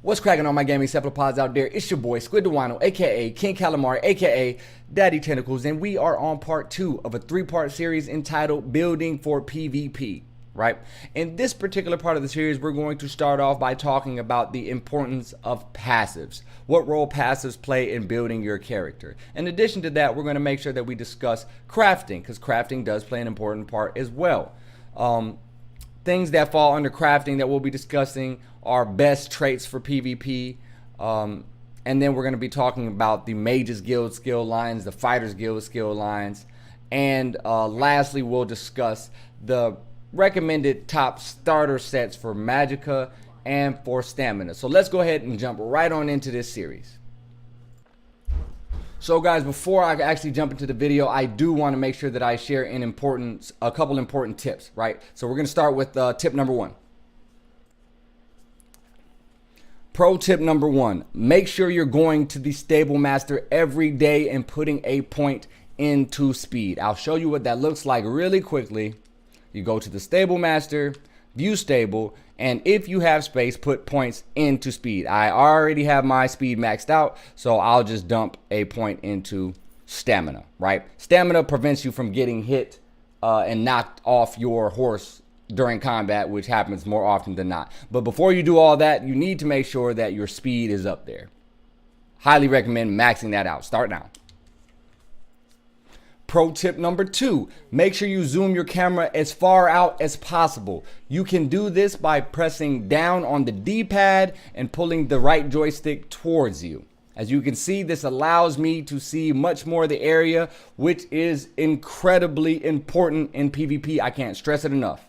What's cracking on my gaming cephalopods out there? It's your boy Squid Duano, aka King Calamari, aka Daddy Tentacles, and we are on part 2 of a 3-part series entitled Building for PvP, right? In this particular part of the series, we're going to start off by talking about the importance of passives, what role passives play in building your character. In addition to that, we're going to make sure that we discuss crafting, because crafting does play an important part as well. Things that fall under crafting that we'll be discussing are best traits for PvP, and then we're going to be talking about the Mages Guild skill lines, the Fighters Guild skill lines, and lastly we'll discuss the recommended top starter sets for magica and for stamina. So let's go ahead and jump right on into this series. So guys, before I actually jump into the video, I do want to make sure that I share a couple important tips, right? So we're going to start with tip number 1. Pro tip number 1, make sure you're going to the Stable Master every day and putting a point into speed. I'll show you what that looks like really quickly. You go to the Stable Master, view stable, and if you have space, put points into speed. I already have my speed maxed out, so I'll just dump a point into stamina, right? Stamina prevents you from getting hit and knocked off your horse during combat, which happens more often than not. But before you do all that, you need to make sure that your speed is up there. Highly recommend maxing that out. Start now. Pro tip number 2, make sure you zoom your camera as far out as possible. You can do this by pressing down on the D-pad and pulling the right joystick towards you. As you can see, this allows me to see much more of the area, which is incredibly important in PvP. I can't stress it enough.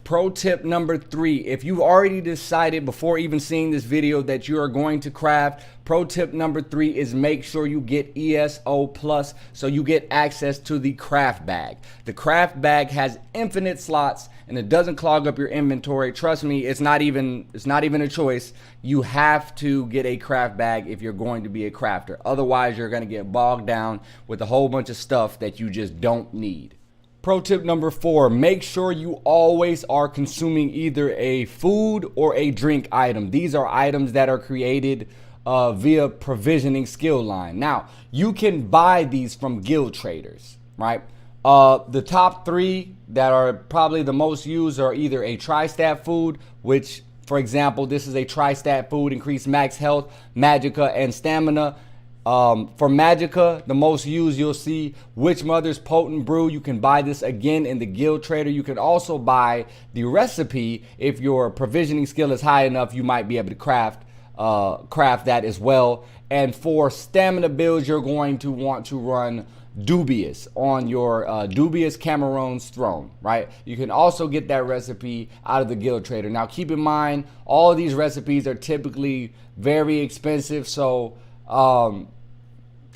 Pro tip number 3, if you've already decided before even seeing this video that you are going to craft, pro tip number 3 is make sure you get ESO plus so you get access to the craft bag. The craft bag has infinite slots and it doesn't clog up your inventory. Trust me, it's not even a choice. You have to get a craft bag if you're going to be a crafter. Otherwise, you're going to get bogged down with a whole bunch of stuff that you just don't need. Pro tip number 4, make sure you always are consuming either a food or a drink item. These are items that are created via provisioning skill line. Now, you can buy these from guild traders, right? The top 3 that are probably the most used are either a tri-stat food, which, for example, this is a tri-stat food, increase max health, magica, and stamina. For magica, the most used, you'll see Witch Mother's Potent Brew. You can buy this again in the Guild Trader. You can also buy the recipe. If your provisioning skill is high enough, you might be able to craft that as well. And for stamina builds, you're going to want to run Dubious on your Dubious Cameron's Throne, right? You can also get that recipe out of the Guild Trader. Now, keep in mind, all of these recipes are typically very expensive, so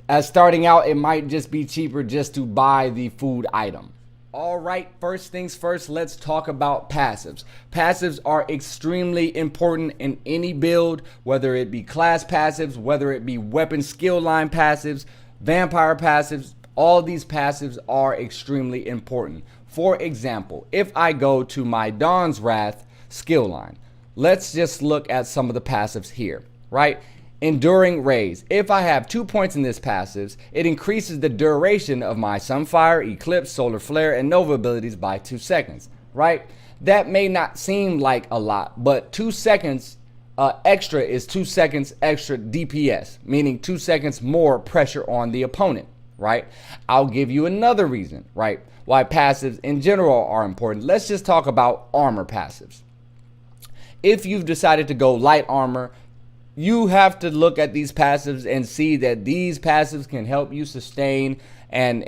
as starting out, it might just be cheaper just to buy the food item. All right, first things first, let's talk about passives. Passives are extremely important in any build, whether it be class passives, whether it be weapon skill line passives, vampire passives. All these passives are extremely important. For example, if I go to my Dawn's Wrath skill line, let's just look at some of the passives here, right? Enduring Rays. If I have 2 points in this passives, it increases the duration of my Sunfire, Eclipse, Solar Flare, and Nova abilities by 2 seconds, right? That may not seem like a lot, but 2 seconds extra is 2 seconds extra DPS, meaning 2 seconds more pressure on the opponent, right? I'll give you another reason, right, why passives in general are important. Let's just talk about armor passives. If you've decided to go light armor, you have to look at these passives and see that these passives can help you sustain and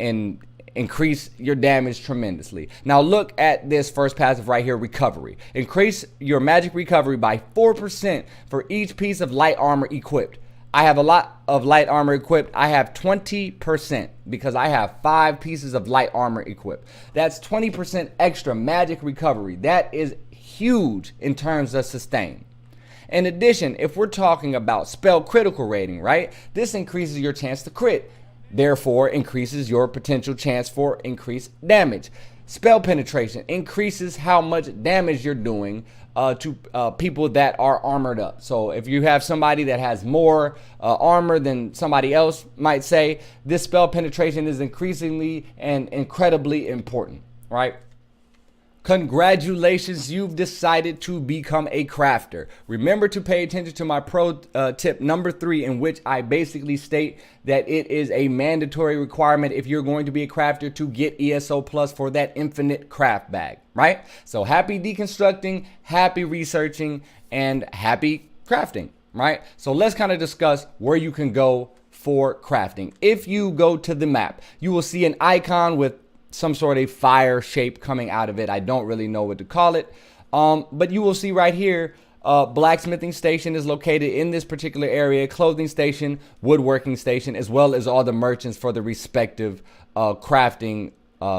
increase your damage tremendously. Now look at this first passive right here, Recovery. Increase your magic recovery by 4% for each piece of light armor equipped. I have a lot of light armor equipped. I have 20% because I have 5 pieces of light armor equipped. That's 20% extra magic recovery. That is huge in terms of sustain. In addition, if we're talking about spell critical rating, right, this increases your chance to crit, therefore increases your potential chance for increased damage. Spell penetration increases how much damage you're doing to people that are armored up. So if you have somebody that has more armor than somebody else might say, this spell penetration is increasingly and incredibly important, right? Congratulations, you've decided to become a crafter. Remember to pay attention to my pro tip number 3, in which I basically state that it is a mandatory requirement if you're going to be a crafter to get ESO Plus for that infinite craft bag, right? So happy deconstructing, happy researching, and happy crafting, right? So let's kind of discuss where you can go for crafting. If you go to the map, you will see an icon with some sort of fire shape coming out of it. I don't really know what to call it. But you will see right here, blacksmithing station is located in this particular area, clothing station, woodworking station, as well as all the merchants for the respective crafting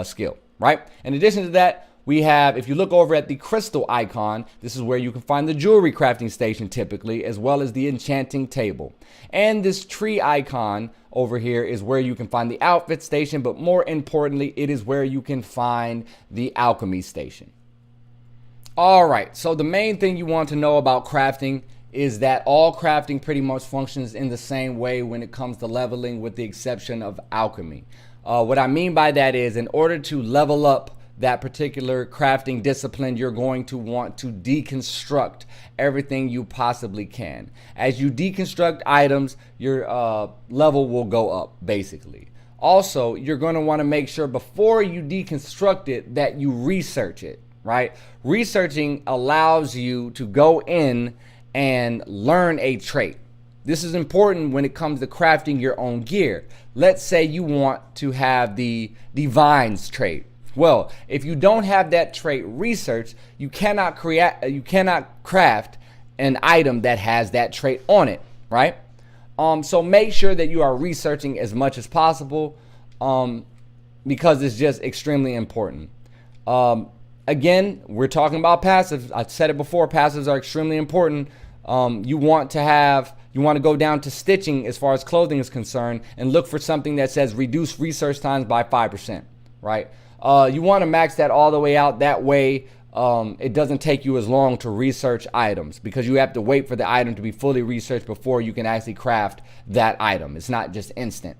skill, right? In addition to that, we have, if you look over at the crystal icon, this is where you can find the jewelry crafting station typically, as well as the enchanting table. And this tree icon over here is where you can find the outfit station, but more importantly, it is where you can find the alchemy station. All right, so the main thing you want to know about crafting is that all crafting pretty much functions in the same way when it comes to leveling, with the exception of alchemy. What I mean by that is, in order to level up that particular crafting discipline, you're going to want to deconstruct everything you possibly can. As you deconstruct items, your level will go up, basically. Also, you're going to want to make sure before you deconstruct it that you research it, right? Researching allows you to go in and learn a trait. This is important when it comes to crafting your own gear. Let's say you want to have the divines trait. Well, if you don't have that trait researched, you cannot craft an item that has that trait on it, right? So make sure that you are researching as much as possible, because it's just extremely important. Again, we're talking about passives. I've said it before, passives are extremely important. You want to go down to stitching as far as clothing is concerned and look for something that says reduce research times by 5%, right? You want to max that all the way out. That way, it doesn't take you as long to research items, because you have to wait for the item to be fully researched before you can actually craft that item. It's not just instant.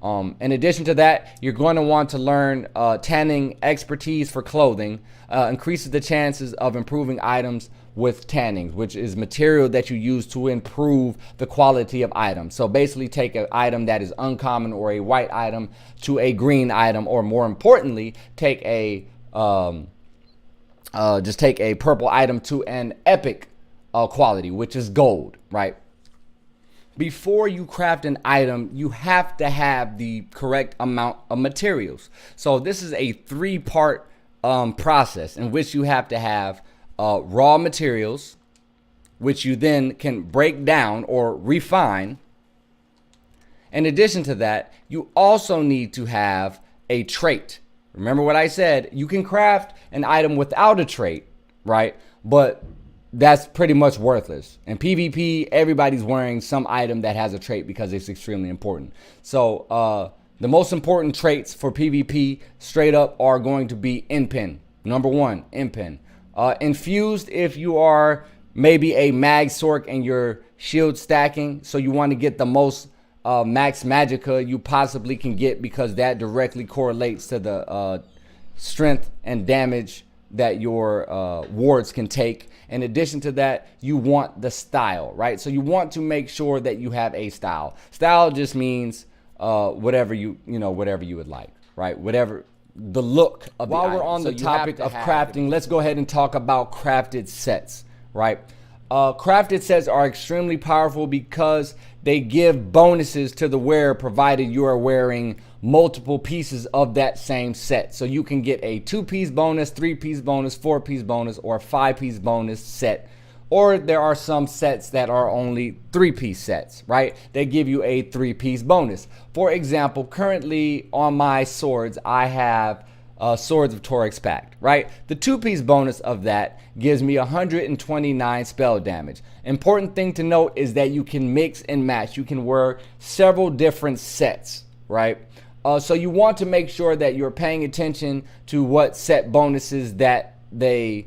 In addition to that, you're going to want to learn tanning expertise for clothing. Increases the chances of improving items with tannings, which is material that you use to improve the quality of items. So basically take an item that is uncommon or a white item to a green item, or more importantly, take a just take a purple item to an epic quality, which is gold, right? Before you craft an item, you have to have the correct amount of materials. So this is a 3-part process in which you have to have raw materials, which you then can break down or refine. In addition to that, you also need to have a trait. Remember what I said, you can craft an item without a trait, right? But that's pretty much worthless. In PvP, everybody's wearing some item that has a trait because it's extremely important. So the most important traits for PvP straight up are going to be in-pin. Number 1, in-pin. Infused, if you are maybe a mag sork and you're shield stacking, so you want to get the most max magica you possibly can get, because that directly correlates to the strength and damage that your wards can take. In addition to that, you want the style, right? So you want to make sure that you have a style. Style just means whatever you would like, right? Whatever the look of the item. While we're on the topic of crafting, let's go ahead and talk about crafted sets, right? Crafted sets are extremely powerful because they give bonuses to the wearer, provided you are wearing multiple pieces of that same set. So you can get a 2-piece bonus, 3-piece bonus, 4-piece bonus, or a 5-piece bonus set. Or there are some sets that are only 3-piece sets, right? They give you a 3-piece bonus. For example, currently on my swords, I have Swords of Torix Pact, right? The 2-piece bonus of that gives me 129 spell damage. Important thing to note is that you can mix and match. You can wear several different sets, right? So you want to make sure that you're paying attention to what set bonuses that the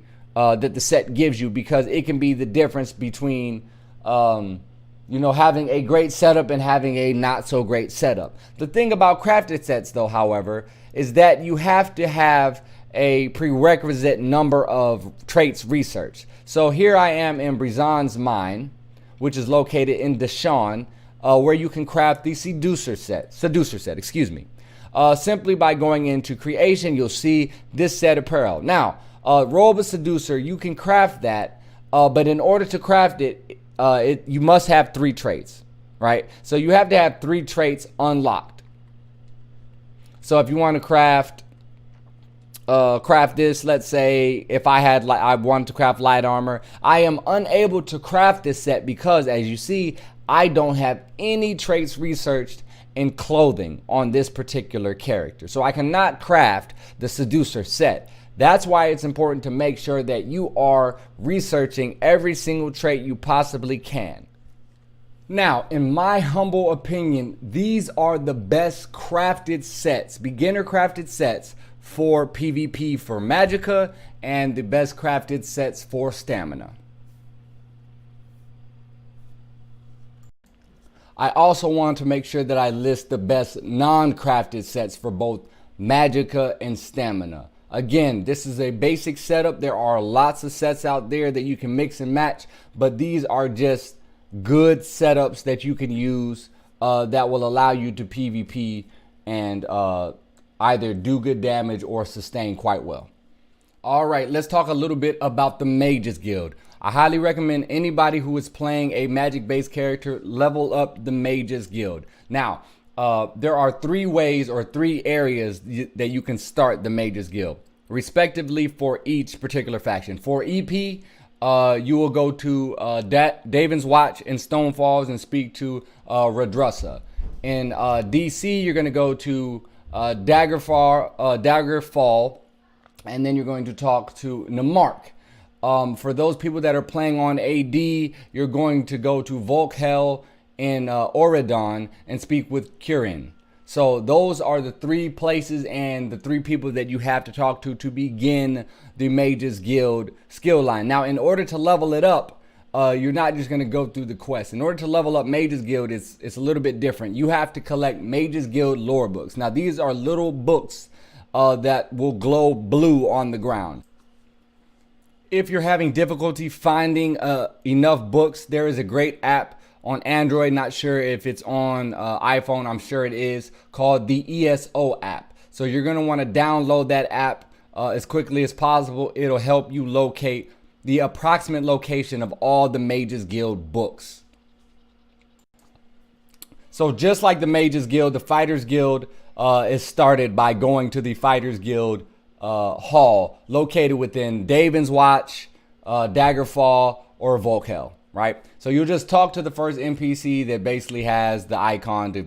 set gives you, because it can be the difference between having a great setup and having a not so great setup. The thing about crafted sets, though, however, is that you have to have a prerequisite number of traits researched. So here I am in Brizan's mine, which is located in Deshawn, where you can craft the seducer set, simply by going into creation. You'll see this set apparel. Now, robe of seducer, you can craft that, but in order to craft it, you must have 3 traits, right? So you have to have 3 traits unlocked. So if you want to craft this, let's say if I wanted to craft light armor, I am unable to craft this set because, as you see, I don't have any traits researched in clothing on this particular character. So I cannot craft the seducer set. That's why it's important to make sure that you are researching every single trait you possibly can. Now, in my humble opinion, these are the best crafted sets, beginner crafted sets for PvP for magica, and the best crafted sets for stamina. I also want to make sure that I list the best non-crafted sets for both magica and stamina. Again, this is a basic setup. There are lots of sets out there that you can mix and match, but these are just good setups that you can use that will allow you to PvP and either do good damage or sustain quite well. All right, let's talk a little bit about the Mages Guild. I highly recommend anybody who is playing a magic-based character level up the Mages Guild. Now, there are 3 ways or 3 areas that you can start the Mages Guild, respectively, for each particular faction. For EP, you will go to Daven's Watch in Stone Falls and speak to Radrussa. In DC, you're going to go to Daggerfall, and then you're going to talk to Namark. For those people that are playing on AD, you're going to go to Volkhel in Oridon and speak with Kirin. So those are the 3 places and the 3 people that you have to talk to begin the Mages Guild skill line. Now, in order to level it up, you're not just going to go through the quest. In order to level up Mages Guild, it's a little bit different. You have to collect Mages Guild lore books. Now, these are little books that will glow blue on the ground. If you're having difficulty finding enough books, there is a great app on Android. Not sure if it's on iPhone. I'm sure it is, called the ESO app. So you're going to want to download that app as quickly as possible. It'll help you locate the approximate location of all the Mages Guild books. So just like the Mages Guild, the Fighters Guild is started by going to the Fighters Guild hall located within Daven's Watch, Daggerfall, or Volkhel, right? So you'll just talk to the first NPC that basically has the icon to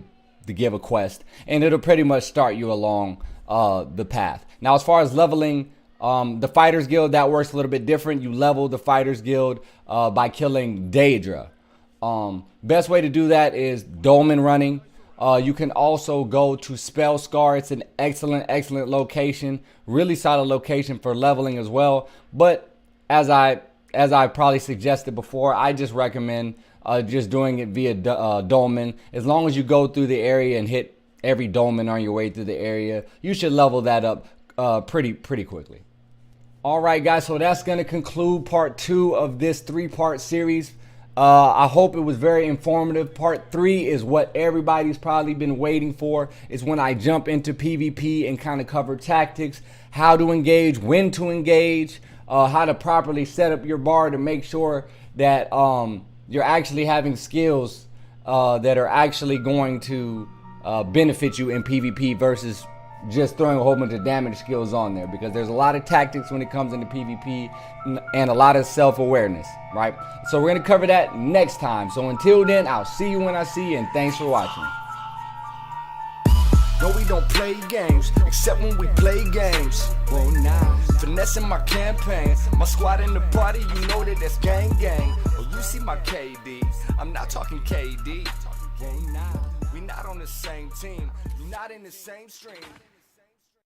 give a quest, and it'll pretty much start you along the path. Now, as far as leveling the Fighters Guild, that works a little bit different. You level the Fighters Guild by killing Daedra. Best way to do that is dolmen running. You can also go to Spell Scar. It's an excellent location, really solid location for leveling as well. But as I probably suggested before, I just recommend just doing it via dolmen. As long as you go through the area and hit every dolmen on your way through the area, you should level that up pretty quickly. All right, guys, so that's going to conclude part 2 of this 3-part series. I hope it was very informative. Part 3 is what everybody's probably been waiting for. It's when I jump into PvP and kind of cover tactics, how to engage, when to engage, how to properly set up your bar to make sure that you're actually having skills that are actually going to benefit you in PvP versus just throwing a whole bunch of damage skills on there, because there's a lot of tactics when it comes into PvP and a lot of self-awareness, right? So we're going to cover that next time. So until then, I'll see you when I see you, and thanks for watching. No, we don't play games, except when we play games. Well, now, finessing my campaign, my squad in the party, you know that that's gang. Oh, you see my KD, I'm not talking KD. We not on the same team, you not in the same stream.